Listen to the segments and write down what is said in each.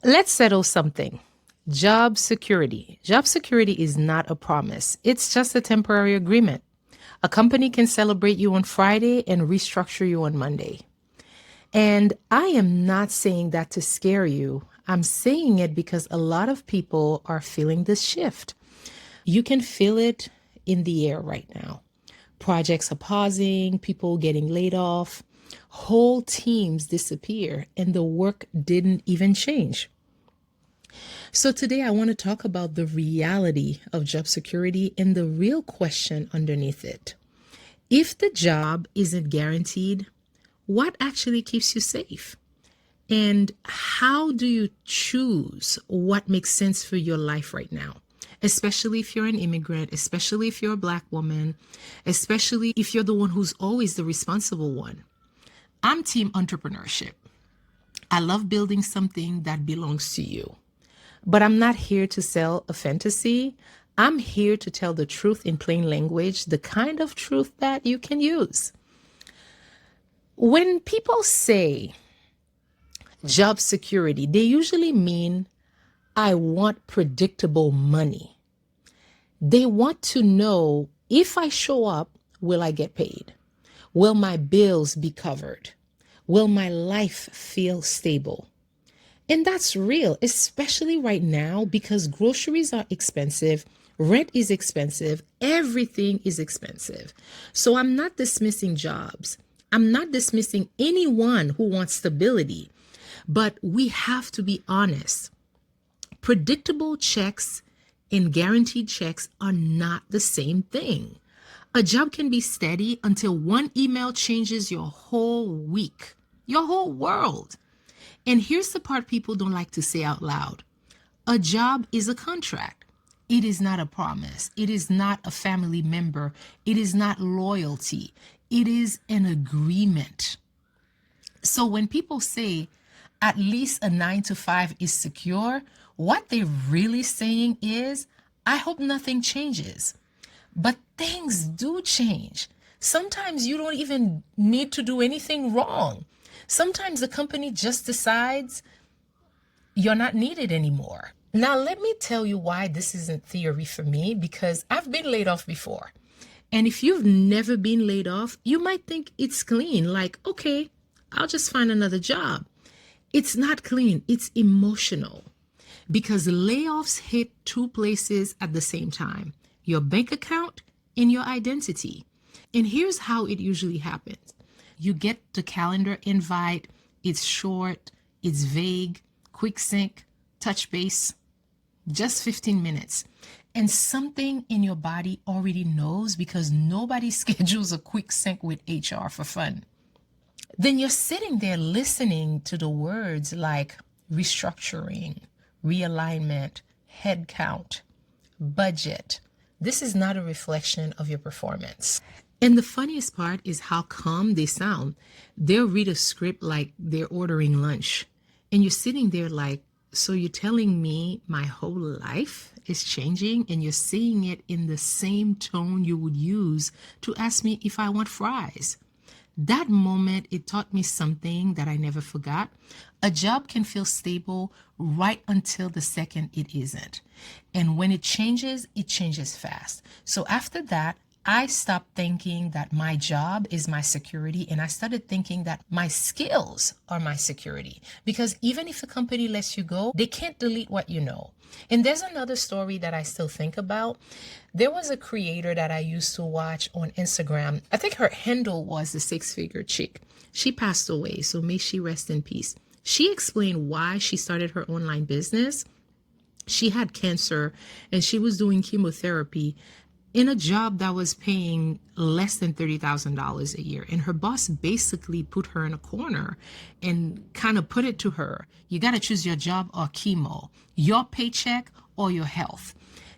Let's settle something. Job security. Job security is not a promise, it's just a temporary agreement. A company can celebrate you on Friday and restructure you on Monday. And I am not saying that to scare you. I'm saying it because a lot of people are feeling this shift. You can feel it in the air right now. Projects are pausing, people getting laid off, whole teams disappear, and the work didn't even change. So, today I want to talk about the reality of job security and the real question underneath it. If the job isn't guaranteed, what actually keeps you safe? And how do you choose what makes sense for your life right now? Especially if you're an immigrant, especially if you're a Black woman, especially if you're the one who's always the responsible one. I'm team entrepreneurship. I love building something that belongs to you. But I'm not here to sell a fantasy. I'm here to tell the truth in plain language, the kind of truth that you can use. When people say job security, they usually mean I want predictable money. They want to know if I show up, will I get paid? Will my bills be covered? Will my life feel stable? And that's real, especially right now because groceries are expensive, rent is expensive, everything is expensive. So I'm not dismissing jobs. I'm not dismissing anyone who wants stability, but we have to be honest. Predictable checks and guaranteed checks are not the same thing. A job can be steady until one email changes your whole week, your whole world. And here's the part people don't like to say out loud. A job is a contract. It is not a promise. It is not a family member. It is not loyalty. It is an agreement. So when people say at least a 9 to 5 is secure, what they're really saying is, I hope nothing changes. But things do change. Sometimes you don't even need to do anything wrong. Sometimes the company just decides you're not needed anymore. Now, let me tell you why this isn't theory for me, because I've been laid off before. And if you've never been laid off, you might think it's clean, like, okay, I'll just find another job. It's not clean, it's emotional because layoffs hit two places at the same time, your bank account and your identity. And here's how it usually happens. You get the calendar invite, it's short, it's vague, quick sync, touch base, just 15 minutes. And something in your body already knows because nobody schedules a quick sync with HR for fun. Then you're sitting there listening to the words like restructuring, realignment, headcount, budget. This is not a reflection of your performance. And the funniest part is how calm they sound. They'll read a script like they're ordering lunch. And you're sitting there like, so you're telling me my whole life is changing, and you're saying it in the same tone you would use to ask me if I want fries. That moment, it taught me something that I never forgot. A job can feel stable right until the second it isn't. And when it changes fast. So after that, I stopped thinking that my job is my security, and I started thinking that my skills are my security. Because even if a company lets you go, they can't delete what you know. And there's another story that I still think about. There was a creator that I used to watch on Instagram. I think her handle was the six-figure chick. She passed away, so may she rest in peace. She explained why she started her online business. She had cancer and she was doing chemotherapy in a job that was paying less than $30,000 a year. And her boss basically put her in a corner and kind of put it to her, you got to choose your job or chemo, your paycheck or your health.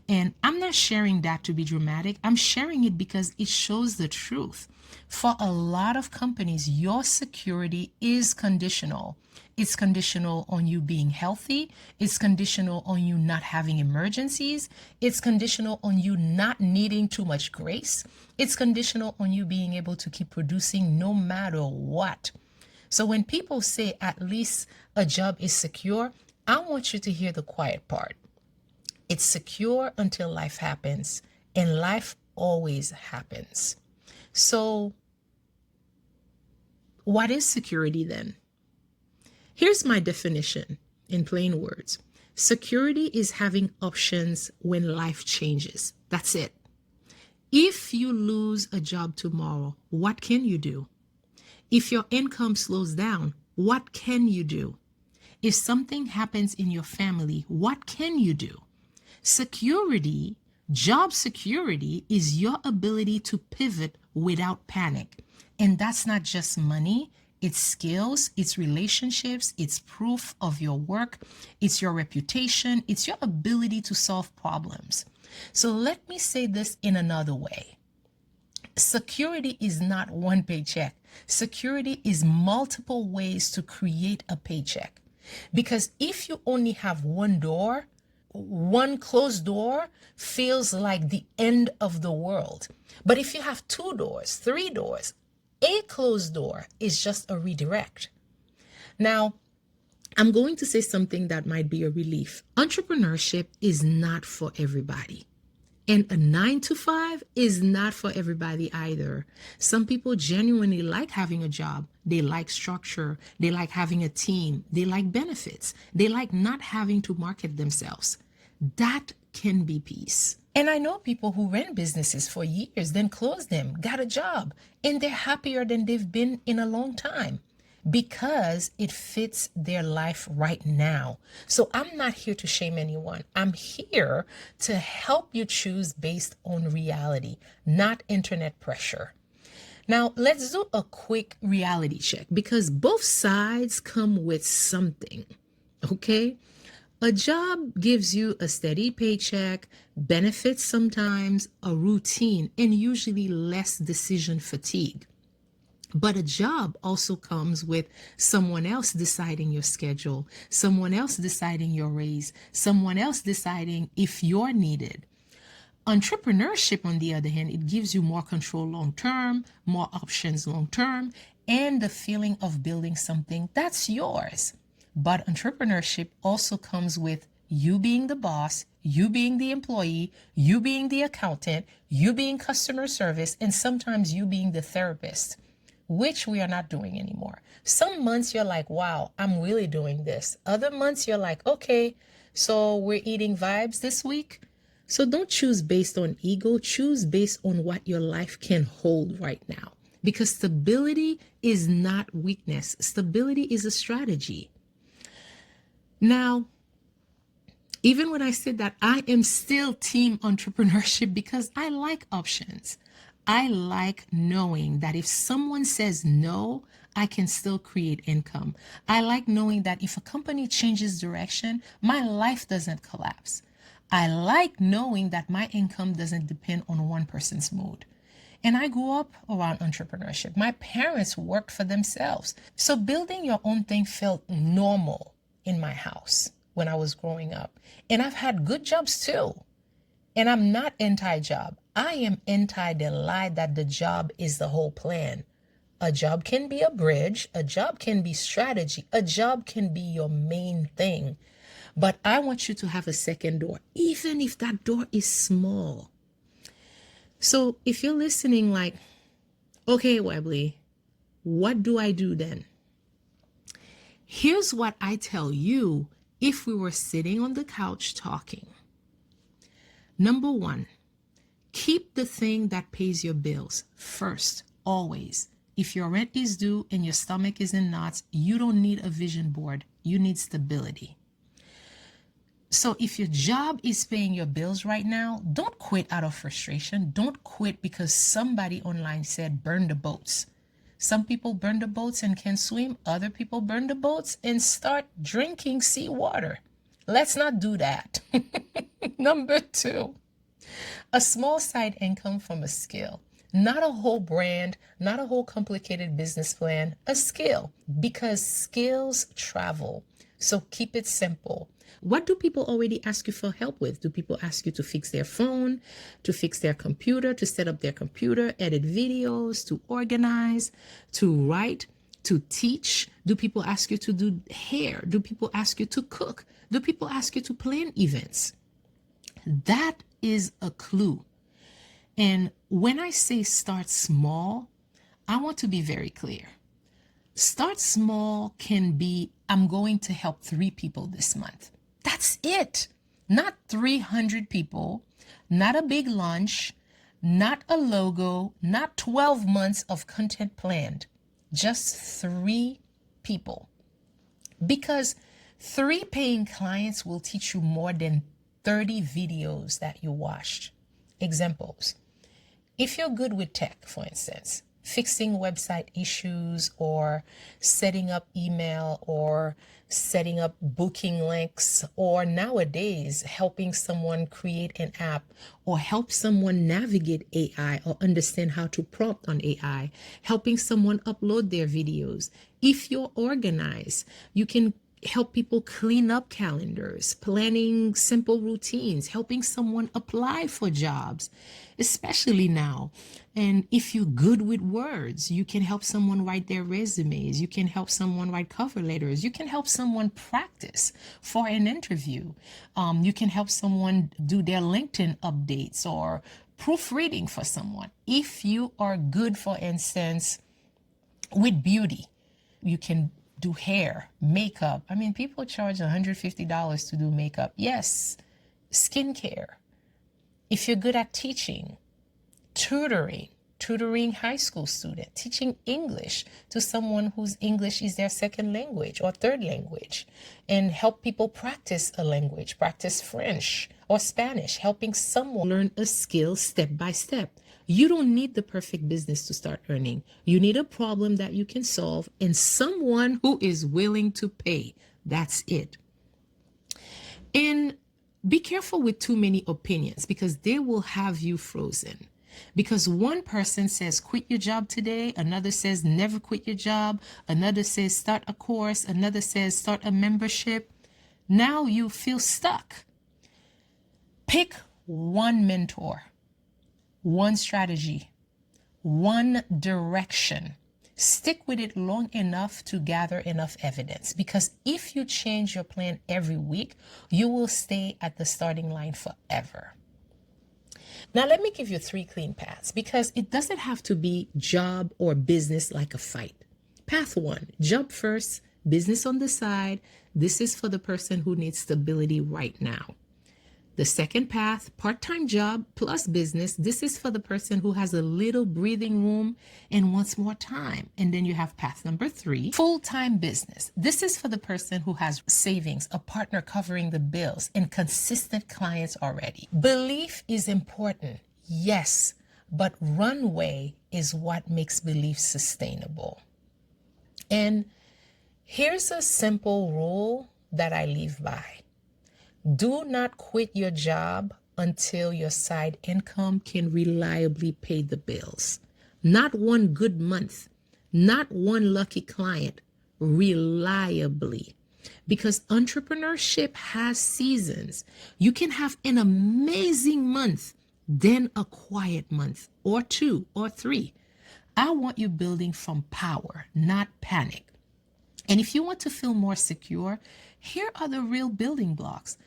And I'm not sharing that to be dramatic. I'm sharing it because it shows the truth. For a lot of companies, your security is conditional. It's conditional on you being healthy. It's conditional on you not having emergencies. It's conditional on you not needing too much grace. It's conditional on you being able to keep producing no matter what. So when people say at least a job is secure, I want you to hear the quiet part. It's secure until life happens, and life always happens. So, what is security then? Here's my definition in plain words. Security is having options when life changes. That's it. If you lose a job tomorrow, what can you do? If your income slows down, what can you do? If something happens in your family, what can you do? Security, job security, is your ability to pivot without panic. And that's not just money, it's skills, it's relationships, it's proof of your work, it's your reputation, it's your ability to solve problems. So let me say this in another way. Security is not one paycheck. Security is multiple ways to create a paycheck. Because if you only have one door, one closed door feels like the end of the world. But if you have two doors, three doors, a closed door is just a redirect. Now, I'm going to say something that might be a relief. Entrepreneurship is not for everybody. And a 9 to 5 is not for everybody either. Some people genuinely like having a job. They like structure. They like having a team. They like benefits. They like not having to market themselves. That can be peace. And I know people who ran businesses for years, then closed them, got a job, and they're happier than they've been in a long time because it fits their life right now. So I'm not here to shame anyone. I'm here to help you choose based on reality, not internet pressure. Now, let's do a quick reality check because both sides come with something, okay? A job gives you a steady paycheck, benefits sometimes, a routine, and usually less decision fatigue. But a job also comes with someone else deciding your schedule, someone else deciding your raise, someone else deciding if you're needed. Entrepreneurship, on the other hand, it gives you more control long term, more options long term, and the feeling of building something that's yours. But entrepreneurship also comes with you being the boss, you being the employee, you being the accountant, you being customer service, and sometimes you being the therapist, which we are not doing anymore. Some months you're like, wow, I'm really doing this. Other months you're like, okay, so we're eating vibes this week. So don't choose based on ego, choose based on what your life can hold right now. Because stability is not weakness. Stability is a strategy. Now, even when I said that, I am still team entrepreneurship because I like options. I like knowing that if someone says no, I can still create income. I like knowing that if a company changes direction, my life doesn't collapse. I like knowing that my income doesn't depend on one person's mood. And I grew up around entrepreneurship. My parents worked for themselves. So building your own thing felt normal in my house when I was growing up. And I've had good jobs too. And I'm not anti-job. I am anti the lie that the job is the whole plan. A job can be a bridge. A job can be strategy. A job can be your main thing. But I want you to have a second door, even if that door is small. So if you're listening like, okay, Webley, what do I do then? Here's what I tell you if we were sitting on the couch talking. Number one, keep the thing that pays your bills first, always. If your rent is due and your stomach is in knots, you don't need a vision board. You need stability. So if your job is paying your bills right now, don't quit out of frustration. Don't quit because somebody online said burn the boats. Some people burn the boats and can swim. Other people burn the boats and start drinking seawater. Let's not do that. Number two, a small side income from a skill. Not a whole brand, not a whole complicated business plan, a skill. Because skills travel. So keep it simple. What do people already ask you for help with? Do people ask you to fix their phone, to fix their computer, to set up their computer, edit videos, to organize, to write? to teach? Do people ask you to do hair? Do people ask you to cook? Do people ask you to plan events? That is a clue. And when I say start small, I want to be very clear. Start small can be, I'm going to help 3 people this month. That's it. Not 300 people, not a big lunch, not a logo, not 12 months of content planned. Just 3 people. Because 3 paying clients will teach you more than 30 videos that you watched. Examples. If you're good with tech, for instance, fixing website issues or setting up email or setting up booking links, or nowadays helping someone create an app or help someone navigate AI or understand how to prompt on AI, helping someone upload their videos. If you're organized, you can help people clean up calendars, planning simple routines, helping someone apply for jobs, especially now. And if you're good with words, you can help someone write their resumes. You can help someone write cover letters. You can help someone practice for an interview. You can help someone do their LinkedIn updates or proofreading for someone. If you are good, for instance, with beauty, you can do hair, makeup. I mean, people charge $150 to do makeup. Yes, skincare. If you're good at teaching, tutoring high school student, teaching English to someone whose English is their second language or third language, and help people practice a language, practice French or Spanish, helping someone learn a skill step by step. You don't need the perfect business to start earning. You need a problem that you can solve and someone who is willing to pay. That's it. And be careful with too many opinions because they will have you frozen. Because one person says quit your job today, another says never quit your job, another says start a course, another says start a membership. Now you feel stuck. Pick one mentor, one strategy, one direction. Stick with it long enough to gather enough evidence, because if you change your plan every week, you will stay at the starting line forever. Now, let me give you 3 clean paths, because it doesn't have to be job or business like a fight. Path 1, job first, business on the side. This is for the person who needs stability right now. The second path, part-time job plus business. This is for the person who has a little breathing room and wants more time. And then you have path number 3, full-time business. This is for the person who has savings, a partner covering the bills, and consistent clients already. Belief is important, yes, but runway is what makes belief sustainable. And here's a simple rule that I live by. Do not quit your job until your side income can reliably pay the bills. Not one good month, not one lucky client, reliably. Because entrepreneurship has seasons. You can have an amazing month, then a quiet month, or 2 or 3. I want you building from power, not panic. And if you want to feel more secure, here are the real building blocks.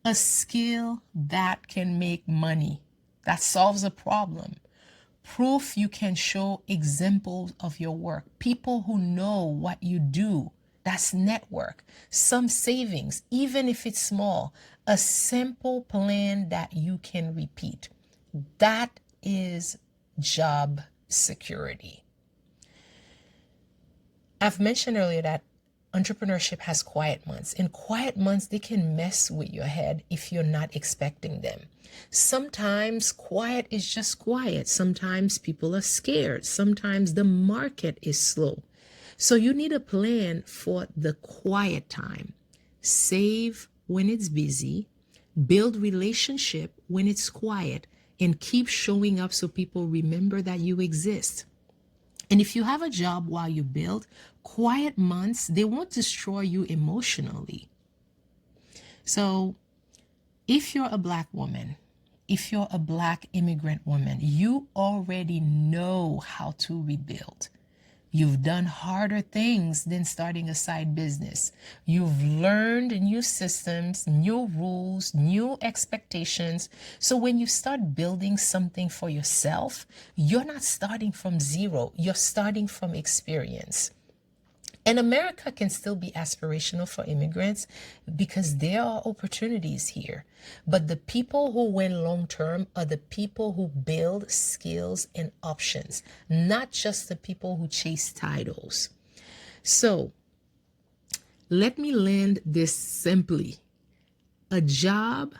A skill that can make money, that solves a problem. Proof you can show examples of your work. People who know what you do. That's network. Some savings, even if it's small. A simple plan that you can repeat. That is job security. I've mentioned earlier that entrepreneurship has quiet months. In quiet months, they can mess with your head if you're not expecting them. Sometimes quiet is just quiet. Sometimes people are scared. Sometimes the market is slow. So you need a plan for the quiet time. Save when it's busy, build relationship when it's quiet, and keep showing up so people remember that you exist. And if you have a job while you build, quiet months, they won't destroy you emotionally. So if you're a Black woman, if you're a Black immigrant woman, you already know how to rebuild. You've done harder things than starting a side business. You've learned new systems, new rules, new expectations. So when you start building something for yourself, you're not starting from zero, you're starting from experience. And America can still be aspirational for immigrants because there are opportunities here. But the people who win long term are the people who build skills and options, not just the people who chase titles. So let me land this simply. A job,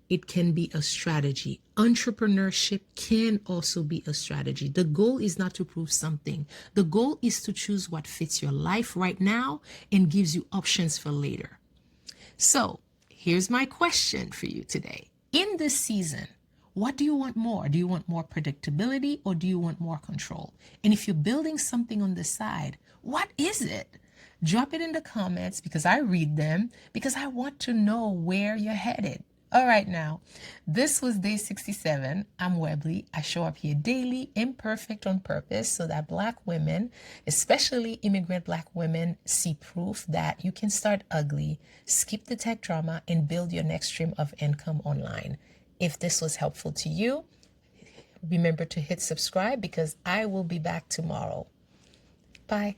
it can be a strategy. Entrepreneurship can also be a strategy. The goal is not to prove something. The goal is to choose what fits your life right now and gives you options for later. So here's my question for you today. In this season, what do you want more? Do you want more predictability or do you want more control? And if you're building something on the side, what is it? Drop it in the comments because I read them, because I want to know where you're headed. All right, now, this was day 67. I'm Webley. I show up here daily, imperfect on purpose, so that Black women, especially immigrant Black women, see proof that you can start ugly, skip the tech drama, and build your next stream of income online. If this was helpful to you, remember to hit subscribe because I will be back tomorrow. Bye.